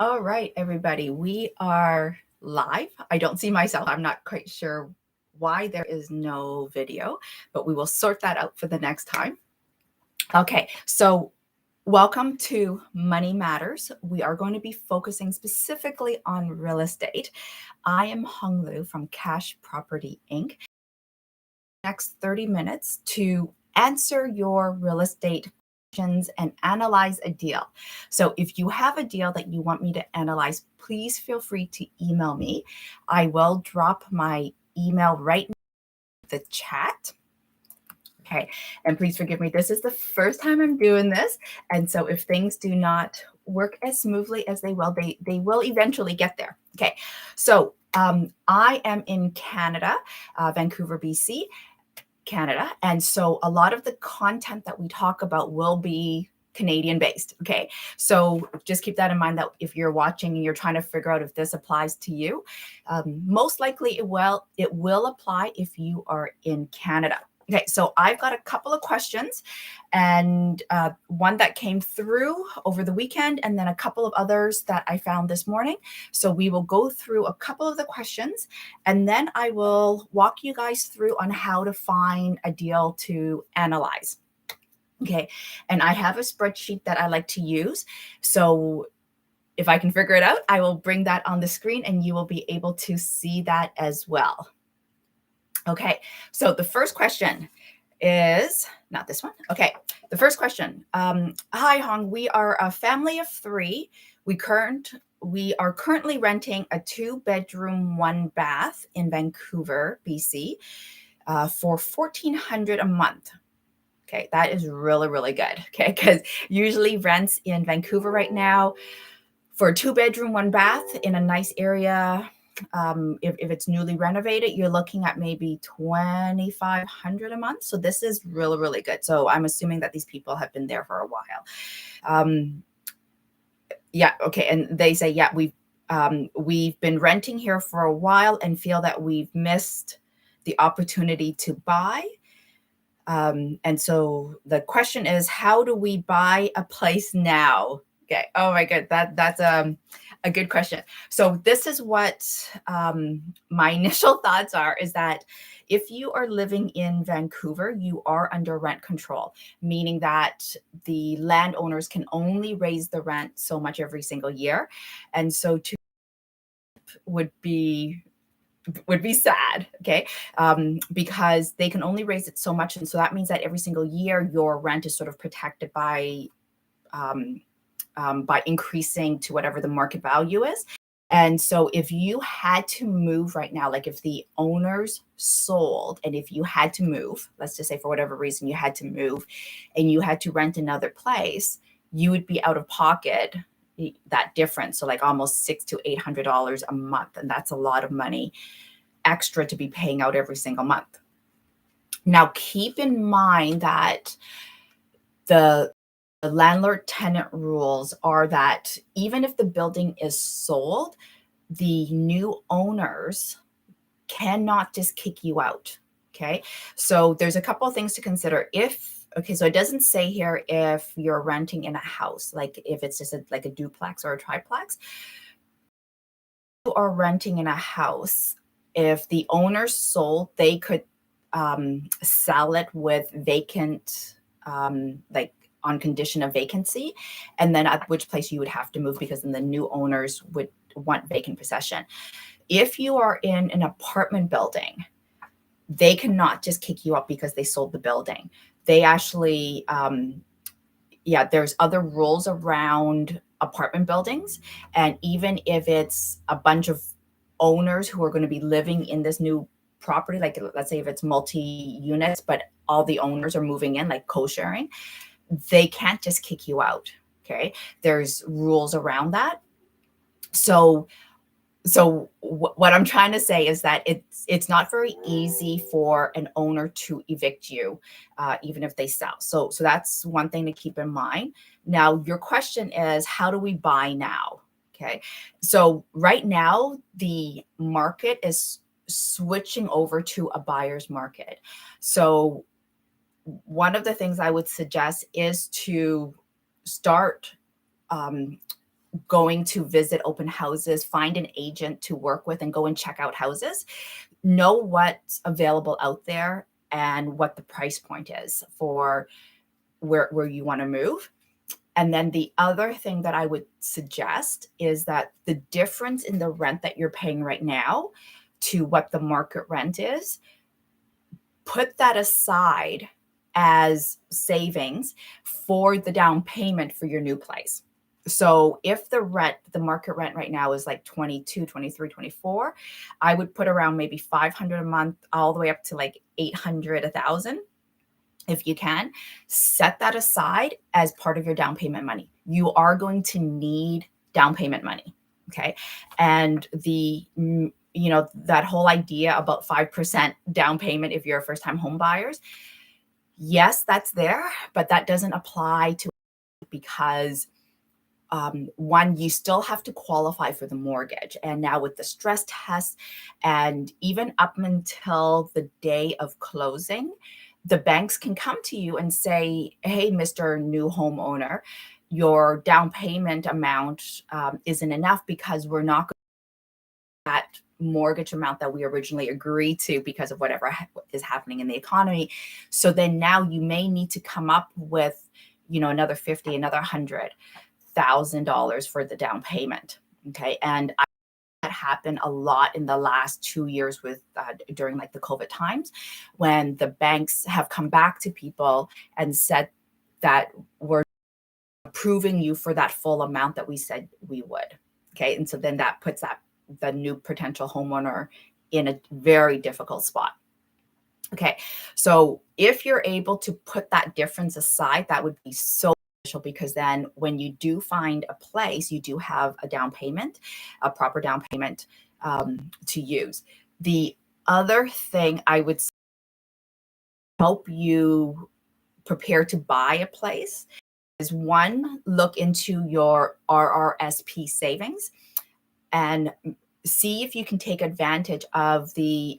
All right, everybody, we are live. I don't see myself. I'm not quite sure why there is no video, but we will sort that out for the next time. Okay, so welcome to Money Matters. We are going to be focusing specifically on real estate. I am Huong from Cash Property Inc. Next 30 minutes to answer your real estate questions and analyze a deal. So if you have a deal that you want me to analyze, please feel free to email me. I will drop my email right in the chat. Okay, and please forgive me. This is the first time I'm doing this. And so if things do not work as smoothly as they will eventually get there. Okay, so I am in Canada, Vancouver, BC. Canada. And so a lot of the content that we talk about will be Canadian based. Okay. So just keep that in mind that if you're watching and you're trying to figure out if this applies to you, most likely it will apply if you are in Canada. Okay, so I've got a couple of questions, and one that came through over the weekend, and then a couple of others that I found this morning. So we will go through a couple of the questions, and then I will walk you guys through on how to find a deal to analyze. Okay, and I have a spreadsheet that I like to use. So if I can figure it out, I will bring that on the screen and you will be able to see that as well. Okay, so the first question is not this one. Okay, the first question. Hi, Hong. We are a family of three. We are currently renting a 2-bedroom, 1-bath in Vancouver, BC, for $1,400 a month. Okay, that is really, really good. Okay, because usually rents in Vancouver right now for a 2-bedroom, 1-bath in a nice area, if it's newly renovated, you're looking at maybe $2,500 a month. So this is really, really good. So I'm assuming that these people have been there for a while. Yeah, okay. And they say, yeah, we've been renting here for a while and feel that we've missed the opportunity to buy. And so the question is, how do we buy a place now? Okay. Oh my God, that's a good question. So this is what my initial thoughts are: is that if you are living in Vancouver, you are under rent control, meaning that the landowners can only raise the rent so much every single year, and so to would be sad, okay, because they can only raise it so much, and so that means that every single year your rent is sort of protected by increasing to whatever the market value is. And so if you had to move right now, like if the owners sold and if you had to move, let's just say for whatever reason you had to move and you had to rent another place, you would be out of pocket that difference. So like almost $600 to $800 a month. And that's a lot of money extra to be paying out every single month. Now, keep in mind that the landlord tenant rules are that even if the building is sold, the new owners cannot just kick you out. Okay. So there's a couple of things to consider. So it doesn't say here if you're renting in a house, like if it's just like a duplex or a triplex. You are renting in a house. If the owners sold, they could sell it with vacant, like on condition of vacancy, and then at which place you would have to move because then the new owners would want vacant possession. If you are in an apartment building, they cannot just kick you out because they sold the building. They actually, there's other rules around apartment buildings. And even if it's a bunch of owners who are going to be living in this new property, like let's say if it's multi-units, but all the owners are moving in, like co-sharing, they can't just kick you out. Okay. There's rules around that. So what I'm trying to say is that it's not very easy for an owner to evict you, even if they sell. So that's one thing to keep in mind. Now, your question is, how do we buy now? Okay. So right now, the market is switching over to a buyer's market. So one of the things I would suggest is to start going to visit open houses, find an agent to work with and go and check out houses. Know what's available out there and what the price point is for where you want to move. And then the other thing that I would suggest is that the difference in the rent that you're paying right now to what the market rent is, put that aside as savings for the down payment for your new place. So if the market rent right now is like 22, 23, 24, I would put around maybe 500 a month all the way up to like 800, 1,000 if you can. Set that aside as part of your down payment money. You are going to need down payment money, okay? And that whole idea about 5% down payment if you're a first-time home buyers, yes, that's there, but that doesn't apply to because one, you still have to qualify for the mortgage. And now with the stress test and even up until the day of closing, the banks can come to you and say, hey, Mr. New homeowner, your down payment amount isn't enough because we're not going to that mortgage amount that we originally agreed to because of whatever is happening in the economy. So then now you may need to come up with, another 50, another $100,000 for the down payment. Okay. And that happened a lot in the last 2 years with during like the COVID times, when the banks have come back to people and said that we're approving you for that full amount that we said we would. Okay. And so then that puts the new potential homeowner in a very difficult spot. Okay. So if you're able to put that difference aside, that would be so beneficial, because then when you do find a place, you do have a down payment, a proper down payment to use. The other thing I would help you prepare to buy a place is, one, look into your RRSP savings and see if you can take advantage of the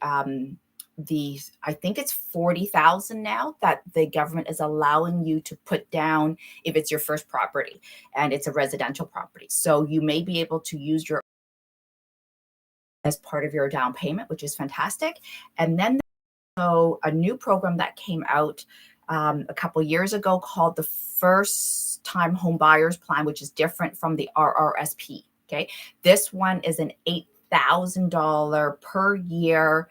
I think it's 40,000 now that the government is allowing you to put down if it's your first property and it's a residential property. So you may be able to use your as part of your down payment, which is fantastic. And then a new program that came out a couple years ago called the First Time Home Buyers Plan, which is different from the RRSP. Okay, this one is an $8,000 per year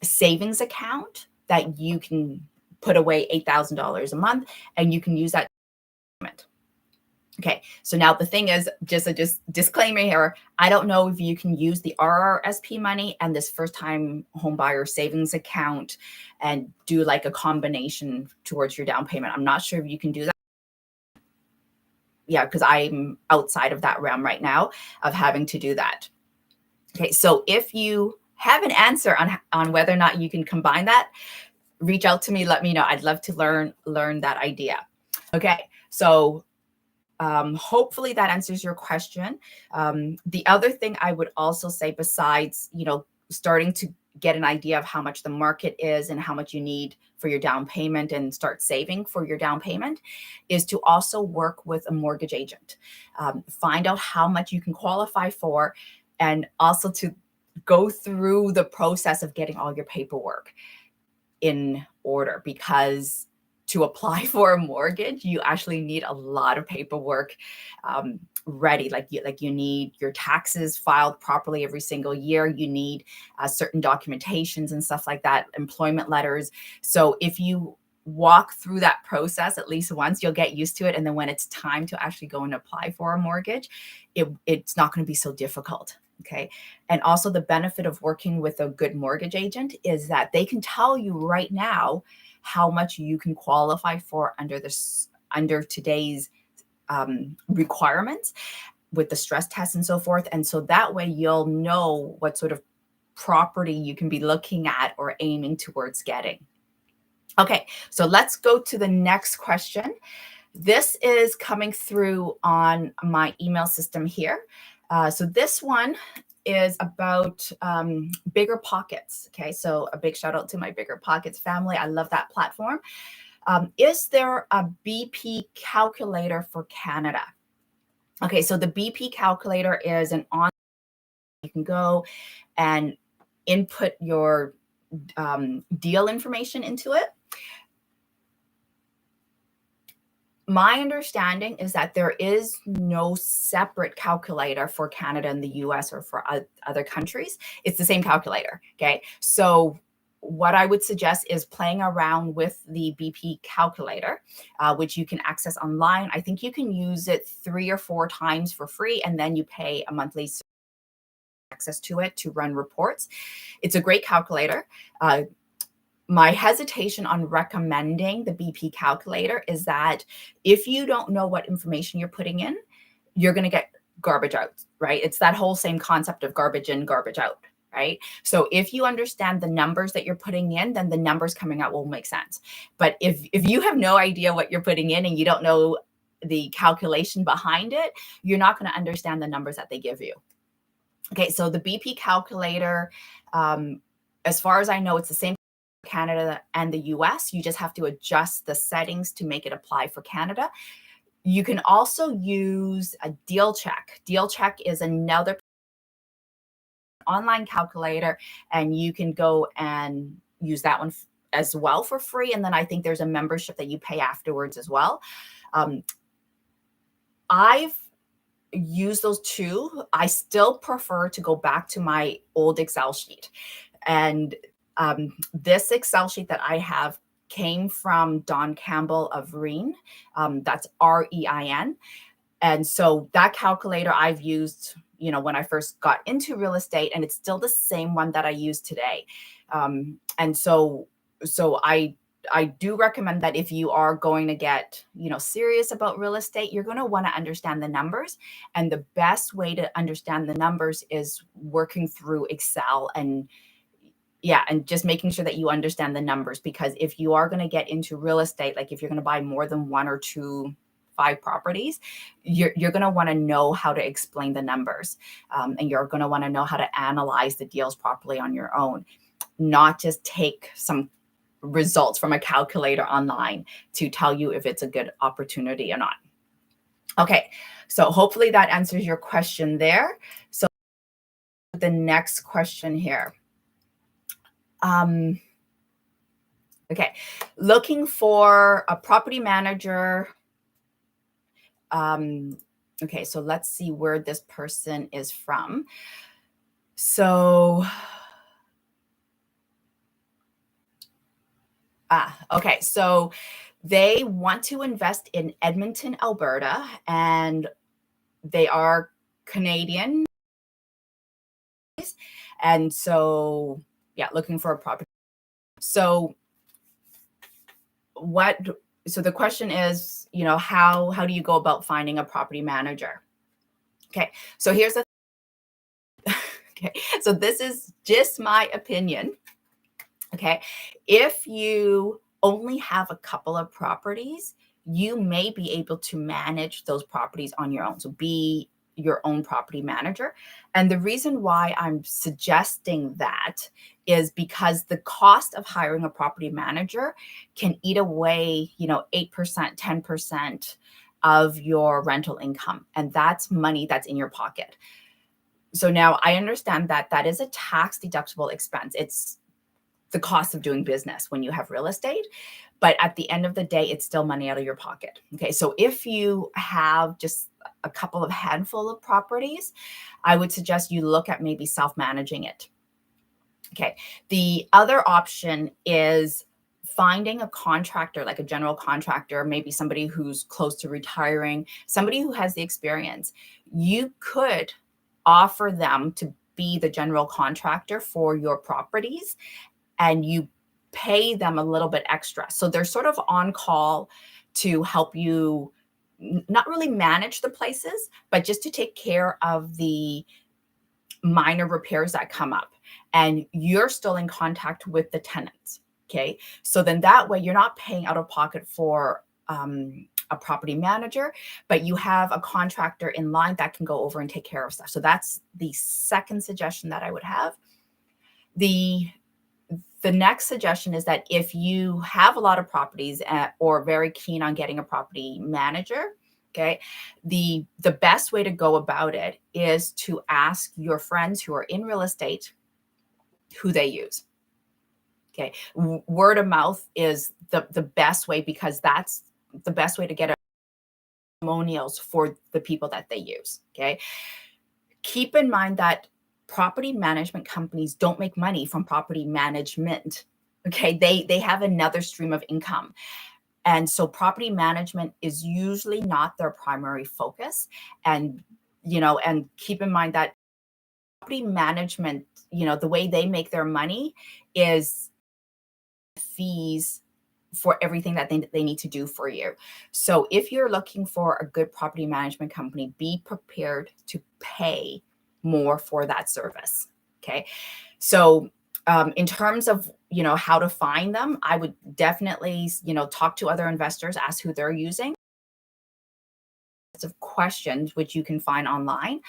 savings account that you can put away $8,000 a month, and you can use that. Okay, so now the thing is, just a disclaimer here, I don't know if you can use the RRSP money and this first-time home buyer savings account and do like a combination towards your down payment. I'm not sure if you can do that. Yeah, because I'm outside of that realm right now of having to do that. Okay, so if you have an answer on whether or not you can combine that, reach out to me, let me know. I'd love to learn that idea. Okay, so hopefully that answers your question. The other thing I would also say, besides, starting to get an idea of how much the market is and how much you need for your down payment and start saving for your down payment, is to also work with a mortgage agent. Find out how much you can qualify for, and also to go through the process of getting all your paperwork in order, because to apply for a mortgage, you actually need a lot of paperwork ready. Like you need your taxes filed properly every single year. You need certain documentations and stuff like that, employment letters. So if you walk through that process at least once, you'll get used to it. And then when it's time to actually go and apply for a mortgage, it's not going to be so difficult. Okay. And also the benefit of working with a good mortgage agent is that they can tell you right now how much you can qualify for under today's requirements with the stress test and so forth. And so that way you'll know what sort of property you can be looking at or aiming towards getting. Okay, so let's go to the next question. This is coming through on my email system here. So this one is about Bigger Pockets. Okay, so a big shout out to my Bigger Pockets family. I love that platform. Is there a BP calculator for Canada? Okay, so the BP calculator is an on. You can go and input your deal information into it. My understanding is that there is no separate calculator for Canada and the US or for other countries. It's the same calculator. Okay. So, what I would suggest is playing around with the BP calculator, which you can access online. I think you can use it 3 or 4 times for free, and then you pay a monthly access to it to run reports. It's a great calculator. My hesitation on recommending the BP calculator is that if you don't know what information you're putting in, you're going to get garbage out, right? It's that whole same concept of garbage in, garbage out, right? So if you understand the numbers that you're putting in, then the numbers coming out will make sense. But if you have no idea what you're putting in and you don't know the calculation behind it, you're not going to understand the numbers that they give you. Okay, so the BP calculator, as far as I know, it's the same Canada and the US. You just have to adjust the settings to make it apply for Canada. You can also use a deal check. Deal check is another online calculator, and you can go and use that one as well for free. And then I think there's a membership that you pay afterwards as well. I've used those two. I still prefer to go back to my old Excel sheet. And this Excel sheet that I have came from Don Campbell of Rein. That's REIN. And so that calculator I've used, when I first got into real estate, and it's still the same one that I use today. And so I do recommend that if you are going to get, serious about real estate, you're going to want to understand the numbers. And the best way to understand the numbers is working through Excel and just making sure that you understand the numbers, because if you are going to get into real estate, like if you're going to buy more than 1 or 2, 5 properties, you're going to want to know how to explain the numbers, and you're going to want to know how to analyze the deals properly on your own, not just take some results from a calculator online to tell you if it's a good opportunity or not. Okay, so hopefully that answers your question there. So the next question here. Okay, looking for a property manager. Okay, so let's see where this person is from. So, okay, so they want to invest in Edmonton, Alberta, and they are Canadian. And so, looking for a property. So the question is, how do you go about finding a property manager? Okay, so here's the okay, so this is just my opinion. Okay, if you only have a couple of properties, you may be able to manage those properties on your own. So be your own property manager. And the reason why I'm suggesting that is because the cost of hiring a property manager can eat away, 8%, 10% of your rental income. And that's money that's in your pocket. So now I understand that that is a tax deductible expense. It's the cost of doing business when you have real estate. But at the end of the day, it's still money out of your pocket. Okay. So if you have just a couple of handful of properties, I would suggest you look at maybe self-managing it. Okay. The other option is finding a contractor, like a general contractor, maybe somebody who's close to retiring, somebody who has the experience. You could offer them to be the general contractor for your properties, and you pay them a little bit extra. So they're sort of on call to help you not really manage the places, but just to take care of the minor repairs that come up. And you're still in contact with the tenants. Okay. So then that way you're not paying out of pocket for a property manager, but you have a contractor in line that can go over and take care of stuff. So that's the second suggestion that I would have. The next suggestion is that if you have a lot of properties or very keen on getting a property manager, Okay. The best way to go about it is to ask your friends who are in real estate who they use. Okay. Word of mouth is the best way, because that's the best way to get testimonials for the people that they use. Okay. Keep in mind that property management companies don't make money from property management. Okay. They have another stream of income. And so property management is usually not their primary focus. And, and keep in mind that property management, the way they make their money is fees for everything that they need to do for you. So if you're looking for a good property management company, be prepared to pay more for that service. Okay. So in terms of, how to find them, I would definitely, talk to other investors, ask who they're using. Of questions which you can find online.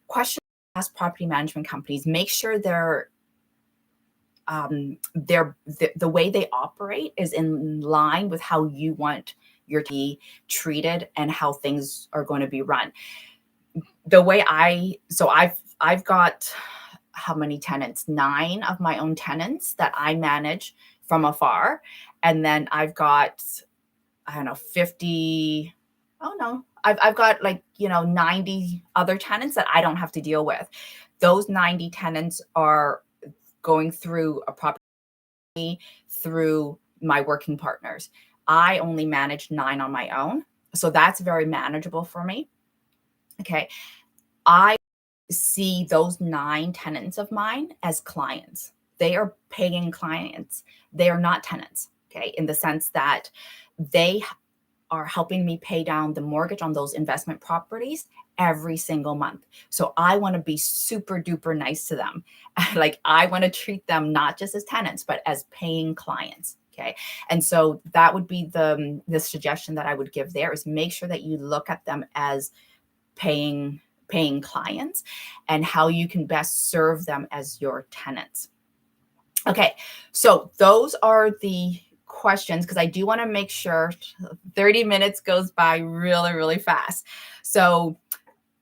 Questions ask property management companies. Make sure the way they operate is in line with how you want your to be treated and how things are going to be run. The way I've got, how many tenants? 9 of my own tenants that I manage from afar. And then I've got, I don't know, 50, oh no, I've got 90 other tenants that I don't have to deal with. Those 90 tenants are going through a property through my working partners. I only manage 9 on my own. So that's very manageable for me. Okay. I see those 9 tenants of mine as clients. They are paying clients. They are not tenants. Okay. In the sense that they are helping me pay down the mortgage on those investment properties every single month. So I want to be super duper nice to them. Like, I want to treat them not just as tenants, but as paying clients. Okay. And so that would be the suggestion that I would give there, is make sure that you look at them as paying clients and how you can best serve them as your tenants. Okay. So those are the questions, because I do want to make sure 30 minutes goes by really, really fast. So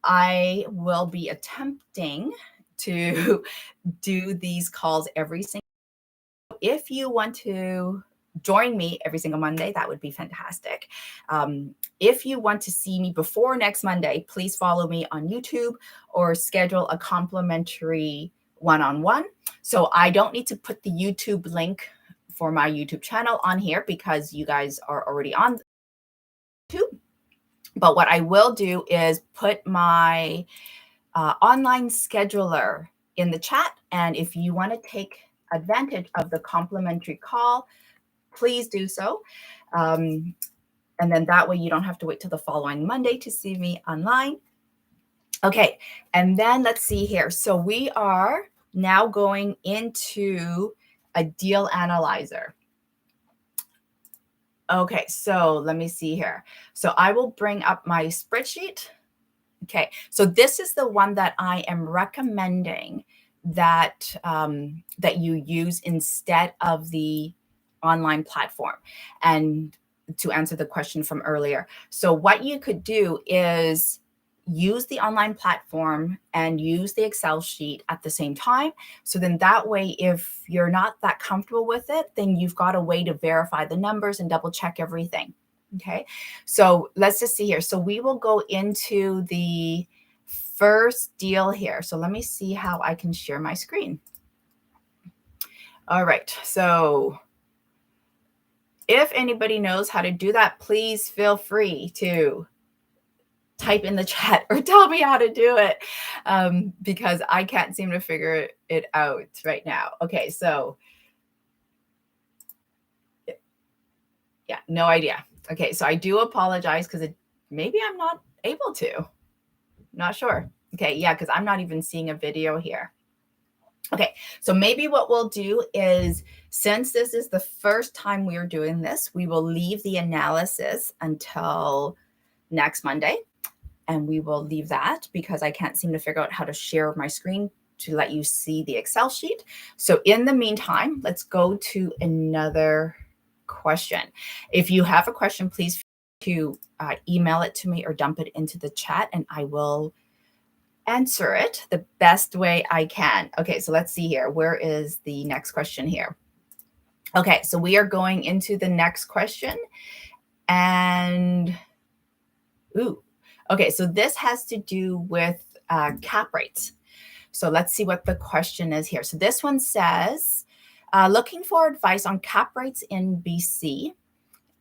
I will be attempting to do these calls every single. If you want to join me every single Monday, that would be fantastic. If you want to see me before next Monday, please follow me on YouTube or schedule a complimentary one-on-one. So I don't need to put the YouTube link for my YouTube channel on here because you guys are already on YouTube. But what I will do is put my online scheduler in the chat. And if you want to take advantage of the complimentary call, please do so. And then that way you don't have to wait till the following Monday to see me online. Okay, and then let's see here. So we are now going into a deal analyzer. Okay, so let me see here. So I will bring up my spreadsheet. Okay, so this is the one that I am recommending that that you use instead of the online platform. And to answer the question from earlier, so what you could do is use the online platform and use the Excel sheet at the same time. So then that way, if you're not that comfortable with it, then you've got a way to verify the numbers and double check everything. Okay, so let's just see here. So we will go into the first deal here. So let me see how I can share my screen. All right, so if anybody knows how to do that, please feel free to type in the chat or tell me how to do it, because I can't seem to figure it out right now. Okay, so yeah, no idea. Okay, so I do apologize because maybe I'm not able to. Not sure. Okay, yeah, because I'm not even seeing a video here. Okay, so maybe what we'll do is, since this is the first time we're doing this, we will leave the analysis until next Monday. And we will leave that because I can't seem to figure out how to share my screen to let you see the Excel sheet. So in the meantime, let's go to another question. If you have a question, please to email it to me or dump it into the chat, and I will answer it the best way I can. Okay, so let's see here. Where is the next question here? Okay, so we are going into the next question. And, okay, so this has to do with cap rates. So let's see what the question is here. So this one says, looking for advice on cap rates in BC.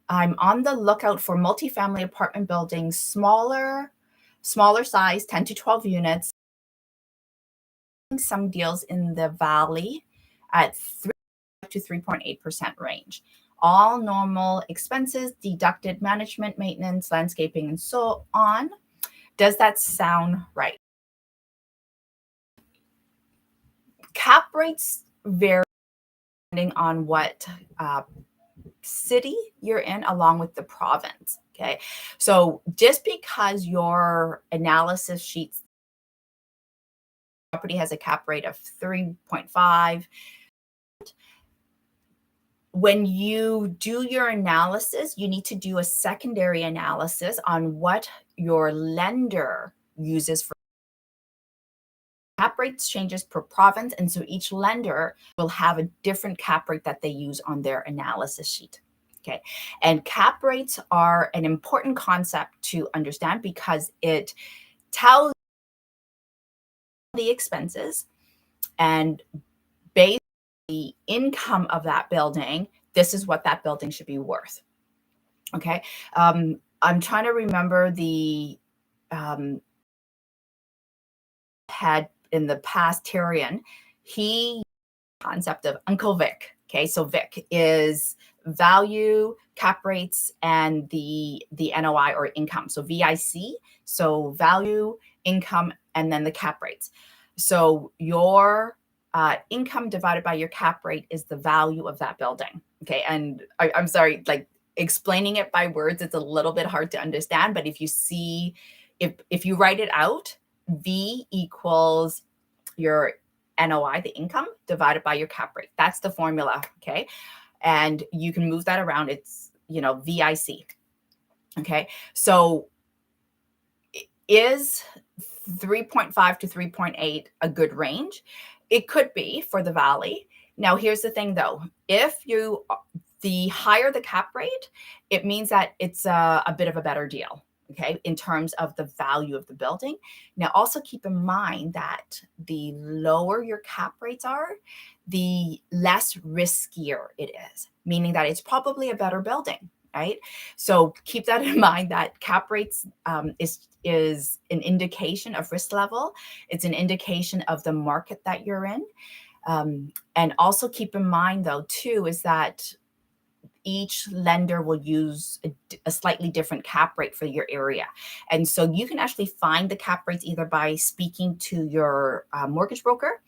I'm on the lookout for multifamily apartment buildings, smaller size, 10 to 12 units. Some deals in the valley at 3 to 3.8% range. All normal expenses, deducted management, maintenance, landscaping, and so on. Does that sound right? Cap rates vary depending on what city you're in, along with the province. Okay, so just because your analysis sheets property has a cap rate of 3.5, when you do your analysis, you need to do a secondary analysis on what your lender uses for cap rates changes per province. And so each lender will have a different cap rate that they use on their analysis sheet. Okay. And cap rates are an important concept to understand because it tells the expenses, and based on the income of that building, this is what that building should be worth. Okay. I'm trying to remember the had in the past Tyrion, he concept of Uncle Vic. Okay, so Vic is value, cap rates, and the NOI or income. So VIC, so value, income, and then the cap rates. So your income divided by your cap rate is the value of that building. Okay, and I'm sorry, like explaining it by words, it's a little bit hard to understand. But if you see, if you write it out, V equals your NOI, the income, divided by your cap rate. That's the formula, okay? And you can move that around. It's, VIC, okay? So is 3.5 to 3.8 a good range? It could be for the valley. Now, here's the thing, though. The higher the cap rate, it means that it's a bit of a better deal, okay, in terms of the value of the building. Now, also keep in mind that the lower your cap rates are, the less riskier it is, meaning that it's probably a better building, right? So keep that in mind, that cap rates is an indication of risk level. It's an indication of the market that you're in. And also keep in mind, though, too, is that each lender will use a slightly different cap rate for your area. And so you can actually find the cap rates either by speaking to your mortgage broker.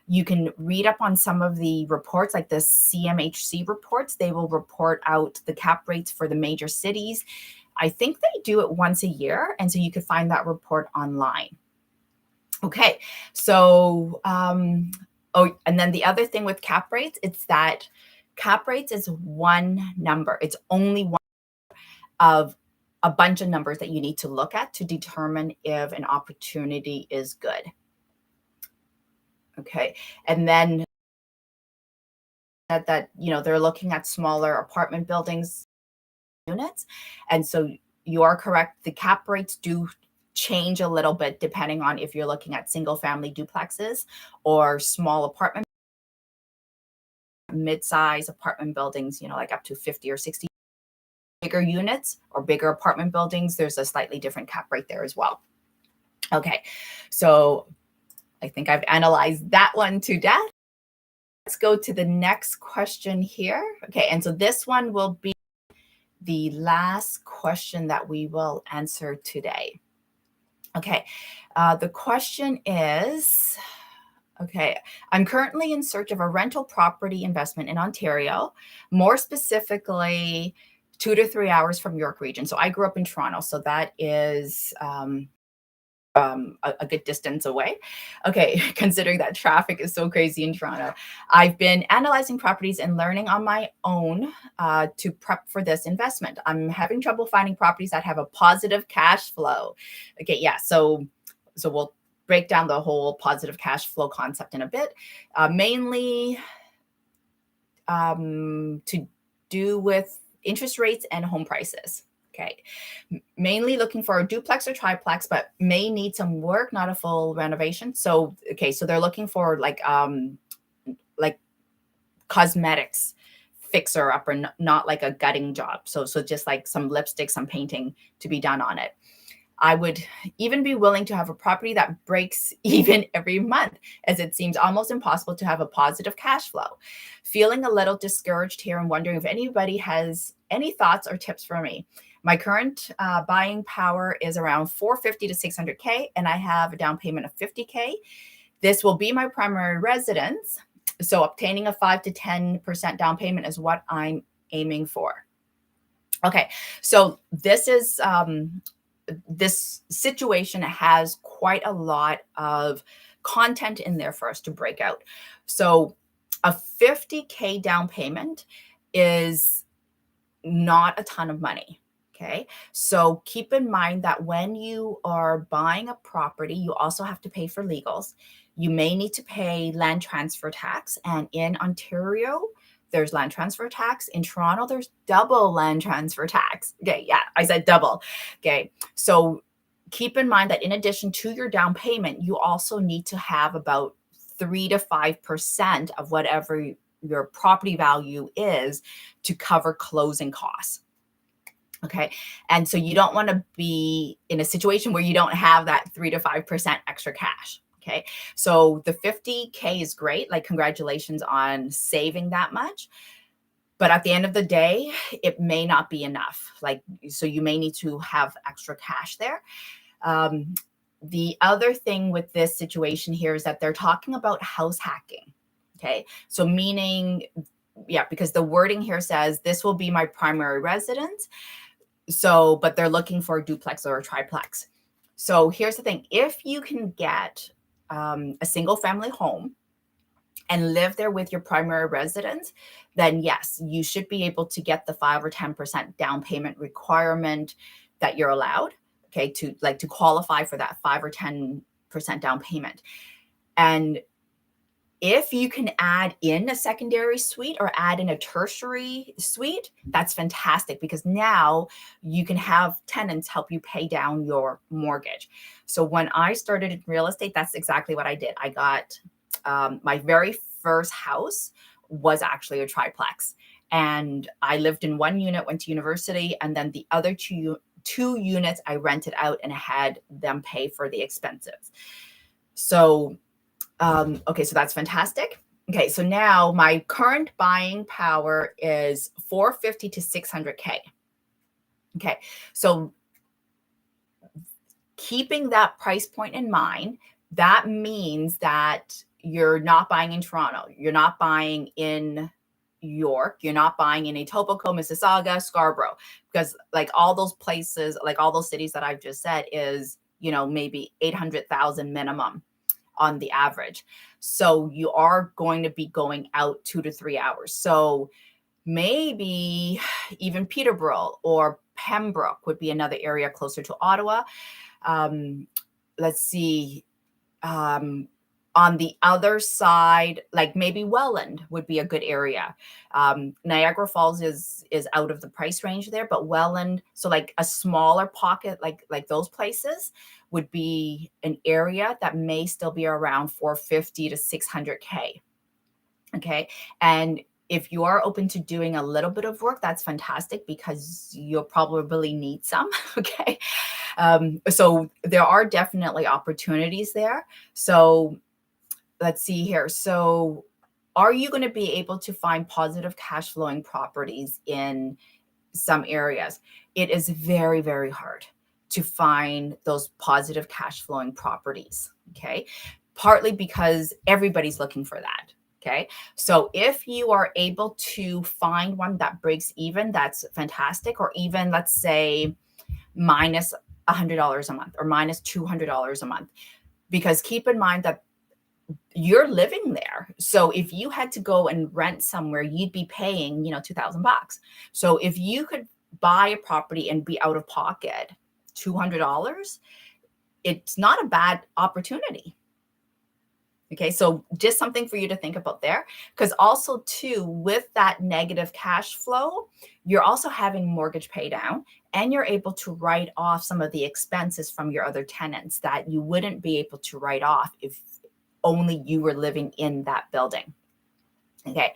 You can read up on some of the reports, like the CMHC reports. They will report out the cap rates for the major cities. I think they do it once a year. And so you can find that report online. Okay, so, and then the other thing with cap rates, it's that cap rates is one number. It's only one of a bunch of numbers that you need to look at to determine if an opportunity is good. Okay, and then that they're looking at smaller apartment buildings units, and so you are correct. The cap rates do change a little bit depending on if you're looking at single family duplexes or small apartment, mid-size apartment buildings, like up to 50 or 60. Bigger units or bigger apartment buildings, there's a slightly different cap rate there as well. Okay, so I think I've analyzed that one to death. Let's go to the next question here. Okay, and so this one will be the last question that we will answer today. Okay, the question is, okay, I'm currently in search of a rental property investment in Ontario, more specifically 2 to 3 hours from York Region. So I grew up in Toronto, so that is a good distance away. Okay, considering that traffic is so crazy in Toronto, I've been analyzing properties and learning on my own to prep for this investment. I'm having trouble finding properties that have a positive cash flow. Okay, yeah, so we'll break down the whole positive cash flow concept in a bit. Mainly to do with interest rates and home prices. Okay. Mainly looking for a duplex or triplex, but may need some work, not a full renovation. So, okay. So they're looking for like cosmetics fixer up, or not like a gutting job. So just like some lipstick, some painting to be done on it. I would even be willing to have a property that breaks even every month, as it seems almost impossible to have a positive cash flow. Feeling a little discouraged here and wondering if anybody has any thoughts or tips for me. My current buying power is around 450 to 600K, and I have a down payment of 50K. This will be my primary residence. So obtaining a 5 to 10% down payment is what I'm aiming for. Okay, so this situation has quite a lot of content in there for us to break out. So a 50K down payment is not a ton of money. Okay. So keep in mind that when you are buying a property, you also have to pay for legals. You may need to pay land transfer tax. And in Ontario, there's land transfer tax. In Toronto, there's double land transfer tax. Okay. Yeah. I said double. Okay. So keep in mind that in addition to your down payment, you also need to have about 3 to 5% of whatever your property value is to cover closing costs. Okay. And so you don't want to be in a situation where you don't have that 3 to 5% extra cash. Okay. So the 50K is great. Like, congratulations on saving that much. But at the end of the day, it may not be enough. Like, so you may need to have extra cash there. The other thing with this situation here is that they're talking about house hacking. Okay. So meaning, yeah, because the wording here says this will be my primary residence. So, but they're looking for a duplex or a triplex. So here's the thing. If you can get a single family home and live there with your primary residence, then yes, you should be able to get the 5 or 10% down payment requirement that you're allowed. Okay, to qualify for that 5 or 10% down payment. And if you can add in a secondary suite or add in a tertiary suite, that's fantastic, because now you can have tenants help you pay down your mortgage. So when I started in real estate, that's exactly what I did. I got my very first house was actually a triplex, and I lived in one unit, went to university, and then the other two units I rented out and had them pay for the expenses. So okay, so that's fantastic. Okay, so now my current buying power is 450 to 600K. Okay, so keeping that price point in mind, that means that you're not buying in Toronto, you're not buying in York, you're not buying in Etobicoke, Mississauga, Scarborough, because like all those places, like all those cities that I've just said is, maybe 800,000 minimum on the average. So you are going to be going out 2 to 3 hours. So maybe even Peterborough or Pembroke would be another area closer to Ottawa. Let's see. On the other side, like maybe Welland would be a good area. Niagara Falls is out of the price range there, but Welland, so like a smaller pocket, like those places would be an area that may still be around 450 to 600K. Okay. And if you are open to doing a little bit of work, that's fantastic, because you'll probably need some. Okay. So there are definitely opportunities there. So let's see here. So are you going to be able to find positive cash flowing properties in some areas? It is very, very hard to find those positive cash flowing properties. Okay. Partly because everybody's looking for that. Okay. So if you are able to find one that breaks even, that's fantastic. Or even, let's say, minus $100 a month or minus $200 a month. Because keep in mind that you're living there. So if you had to go and rent somewhere, you'd be paying, $2,000. So if you could buy a property and be out of pocket $200, it's not a bad opportunity. Okay, so just something for you to think about there. Because also, too, with that negative cash flow, you're also having mortgage pay down and you're able to write off some of the expenses from your other tenants that you wouldn't be able to write off if only you were living in that building. Okay,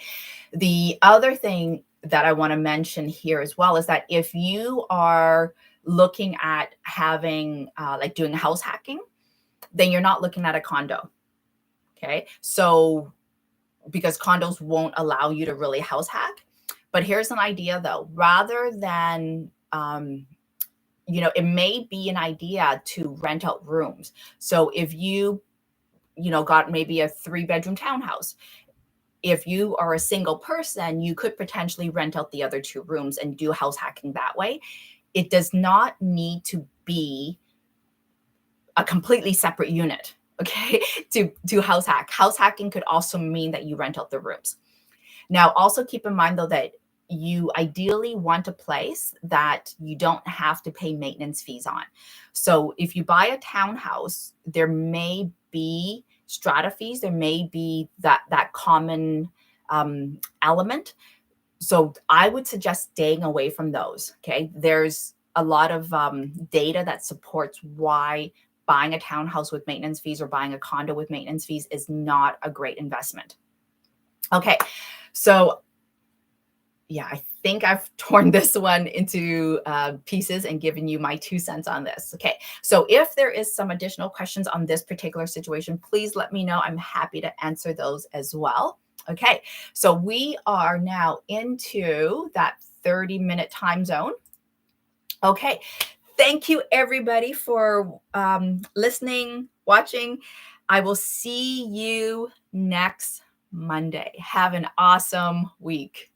the other thing that I want to mention here as well is that if you are looking at having like doing house hacking, then you're not looking at a condo. Okay, so because condos won't allow you to really house hack. But here's an idea though, rather than, it may be an idea to rent out rooms. So if you got maybe a 3-bedroom townhouse, if you are a single person, you could potentially rent out the other 2 rooms and do house hacking that way. It does not need to be a completely separate unit, okay, to house hack. House hacking could also mean that you rent out the rooms. Now, also keep in mind, though, that you ideally want a place that you don't have to pay maintenance fees on. So if you buy a townhouse, there may be strata fees. There may be that common element. So I would suggest staying away from those. Okay, there's a lot of data that supports why buying a townhouse with maintenance fees or buying a condo with maintenance fees is not a great investment. Okay, so yeah, I think I've torn this one into pieces and given you my 2 cents on this. Okay, so if there is some additional questions on this particular situation, please let me know. I'm happy to answer those as well. Okay, so we are now into that 30-minute time zone. Okay, thank you everybody for listening, watching. I will see you next Monday. Have an awesome week.